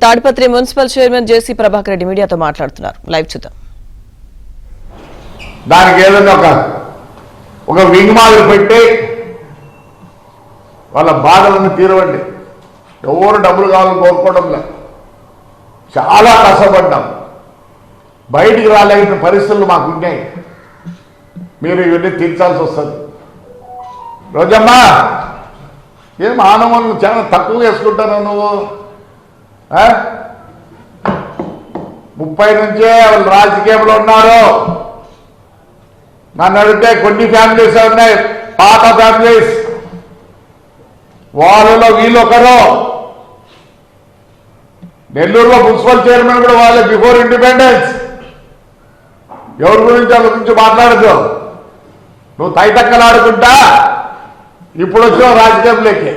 Tadipatri municipal chairman జేసీ ప్రభాకర్ రెడ్డి మీడియాతో మాట్లాడుతున్నారు. Live చూద్దాం. దానికి ఏదైనా ఒక వింగ్ మాదిరి పెట్టి వాళ్ళ బాధలను తీరవండి. ఎవరు డబ్బులు కావాలని కోరుకోవడం లేదు. చాలా కష్టపడ్డాం. బయటికి రాలేని పరిస్థితులు మాకు ఉన్నాయి. మీరు ఇవన్నీ తీర్చాల్సి వస్తుంది. రోజమ్మా, ఏం మానవులను చాలా తక్కువ వేసుకుంటాను నువ్వు. 30 నుంచే వాళ్ళు రాజకీయంలో ఉన్నారు. నన్ను అడిగితే కొన్ని ఫ్యామిలీస్ ఉన్నాయి, పాత ఫ్యామిలీస్. వాళ్ళలో వీళ్ళు ఒకరు. నెల్లూరులో మున్సిపల్ చైర్మన్ కూడా వాళ్ళే బిఫోర్ ఇండిపెండెన్స్. ఎవరి గురించి వాళ్ళ గురించి మాట్లాడదు. నువ్వు తైతక్కలాడుకుంటా ఇప్పుడు వచ్చావు రాజకీయంలోకి.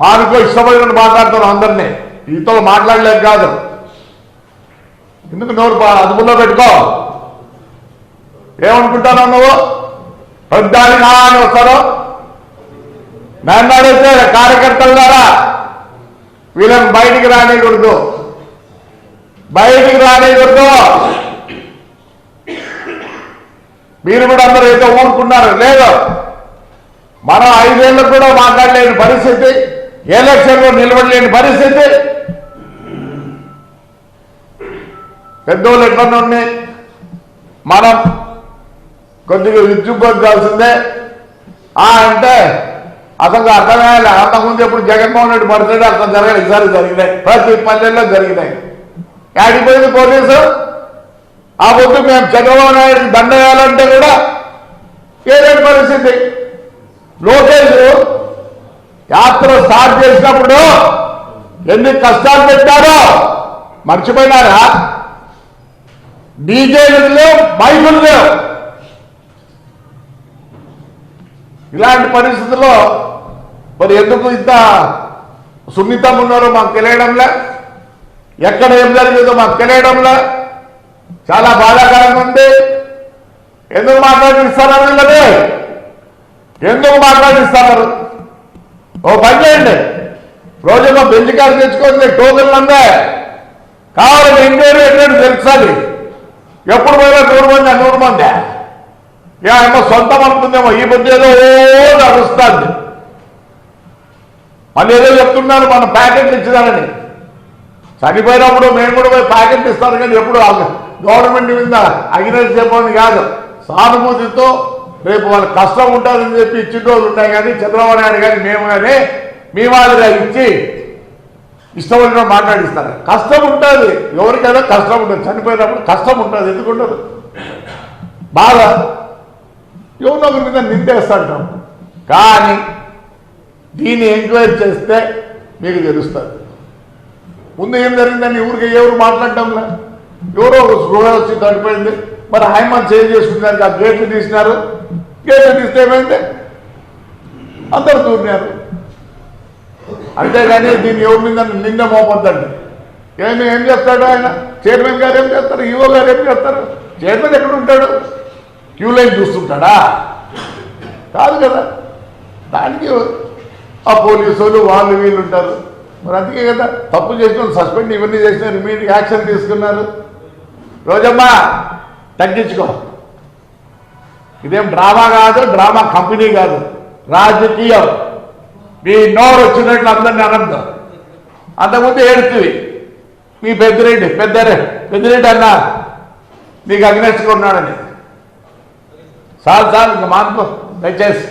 మానుకో ఇష్టపడినట్టు మాట్లాడుతున్నావు అందరినీ. ఈతో మాట్లాడలేదు కాదు. ఎందుకు నోరు అదుపులో పెట్టుకో. ఏమనుకుంటావు నువ్వు? పెద్దాని నా అని వస్తారు. నన్ను అడిగితే కార్యకర్తల ద్వారా వీళ్ళని బయటికి రానికూడదు, బయటికి రానికూడదు. మీరు కూడా అందరూ ఏదో ఊరుకున్నారు. లేదు, మనం 5 ఏళ్ళకు కూడా మాట్లాడలేని పరిస్థితి, ఎలక్షన్లో నిలబడలేని పరిస్థితి. పెద్దోళ్ళు ఎట్లన్నా ఉన్నాయి. మనం కొద్దిగా విద్యుత్పడాల్సిందే. అంటే అసలు అర్థమయ్యాలి. అంతకుముందు ఎప్పుడు జగన్మోహన్ రెడ్డి పడితే అసలు జరగాలి. ఈసారి జరిగినాయి, ప్రతి పల్లెల్లో జరిగినాయి. ఆడిపోయింది పోలీసు. ఆ పొద్దు మేము చంద్రబాబు నాయుడు దండ వేయాలంటే కూడా ఏదైనా పరిస్థితి. లోకేష్ యాత్ర స్టార్ట్ చేసినప్పుడు ఎన్ని కష్టాలు పెట్టారో మర్చిపోయినారా? డీజేలు లేవు, మైకులు లేవు. ఇలాంటి పరిస్థితుల్లో మరి ఎందుకు ఇంత సున్నితంగా ఉన్నారో మాకు తెలియడంలే. ఎక్కడ ఏం జరిగిందో మాకు తెలియడంలే. చాలా బాధాకరంగా ఉంది. ఎందుకు మాట్లాడిస్తున్నారు వీళ్ళని? ఎందుకు మాట్లాడిస్తున్నారు? ఓ పని చేయండి, రోజుల్లో బెంచ్ కారు తెచ్చుకోండి, టోకెన్లు అందే కావాలని ఇంటర్వ్యూ ఎట్లా తెలుసాలి. ఎప్పుడు పోయినా 100 మంది 100 మంది ఏమో సొంతం అనుకుందేమో. ఈ మధ్య ఏదో నడుస్తుంది. మళ్ళీ ఏదో చెప్తున్నారు మనం ప్యాకెట్లు ఇచ్చినారని. చనిపోయినప్పుడు మేము కూడా పోయి ప్యాకెట్లు ఇస్తారు, కానీ ఎప్పుడు గవర్నమెంట్ మీద అగ్రెస్ చెప్పని కాదు. సానుభూతితో రేపు వాళ్ళ కష్టం ఉంటుందని చెప్పి ఇచ్చిన రోజులు ఉన్నాయి. కానీ చంద్రబాబు నాయుడు కానీ మేము కానీ మీ మాదిరిగా ఇచ్చి ఇష్టపడిన మాట్లాడిస్తారు. కష్టం ఉంటుంది, ఎవరికైనా కష్టం ఉంటుంది. చనిపోయినప్పుడు కష్టం ఉంటుంది. ఎందుకుంటుంది? బాగా ఎవరినొకరి మీద నిందేస్తాంటాం. కానీ దీన్ని ఎంక్వైరీ చేస్తే మీకు తెలుస్తుంది ముందు ఏం జరిగిందని. ఊరికి ఎవరు మాట్లాడటంలే. ఎవరో ఒక స్పృహ వచ్చి చనిపోయింది. మరి ఆయమ్మని సేవ్ చేసుకున్నారు. ఆ గేట్లు తీసినారు. గేట్లు తీస్తే ఏమైంది? అందరు దూరినారు. అంతేగాని దీన్ని ఎవరి మీద నింద మోపొద్దండి. ఏం చేస్తాడు ఆయన? చైర్మన్ గారు ఏం చేస్తారు? ఈఓ గారు ఏం చేస్తారు? చైర్మన్ ఎక్కడ ఉంటాడు? క్యూ లైన్ చూస్తుంటాడా? కాదు కదా. దానికి ఆ పోలీసులు వాళ్ళు వీళ్ళు ఉంటారు. మరి అందుకే కదా తప్పు చేసిన సస్పెండ్ ఇవన్నీ చేసినారు, ఇమీడియట్ యాక్షన్ తీసుకున్నారు. రోజమ్మా తగ్గించుకో. ఇదేం డ్రామా కాదు, డ్రామా కంపెనీ కాదు, రాజకీయం. మీ నోరు వచ్చినట్లు అందరినీ అనద్దు. అంతకుముందు ఏడుతుంది మీ పెద్దిరెడ్డి అన్న నీకు అగ్నెస్ట్గా ఉన్నాడని. సార్ ఇంకా మానుకో దయచేసి.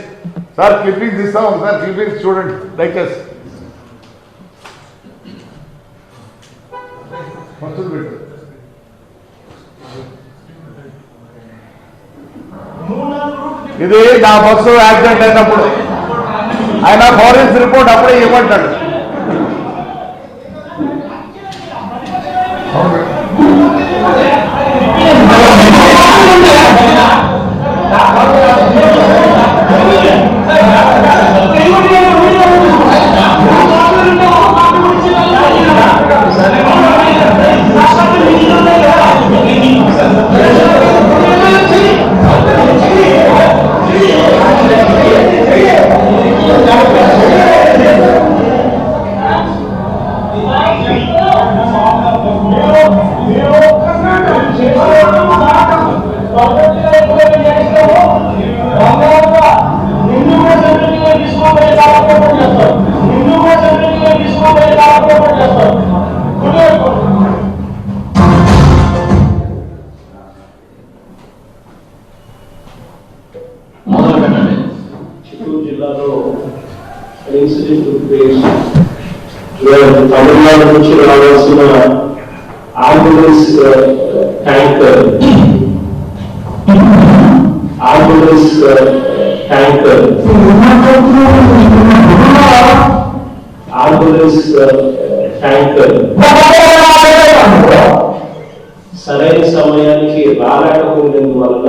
సార్ క్లిప్పింగ్స్ ఇస్తాం, ఒకసారి క్లిప్పింగ్స్ చూడండి దయచేసి. ఇది నా బస్సు యాక్సిడెంట్ అయినప్పుడు ఆయన ఫోరెన్సిక్ రిపోర్ట్ అప్పుడే ఇవ్వమంటాడు. చిత్తూరు జిల్లాలో ఇన్సిడెంట్ తమిళనాడు నుంచి రావాల్సిన అంబులెన్స్ ట్యాంకర్ సరైన సమయానికి రాలేకపోయినందువల్ల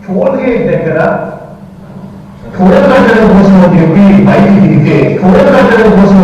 టోల్ గేట్ దగ్గర టోల్ కట్టడం కోసం అని చెప్పి బయటికి దిగితే టోల్ కట్టడం కోసం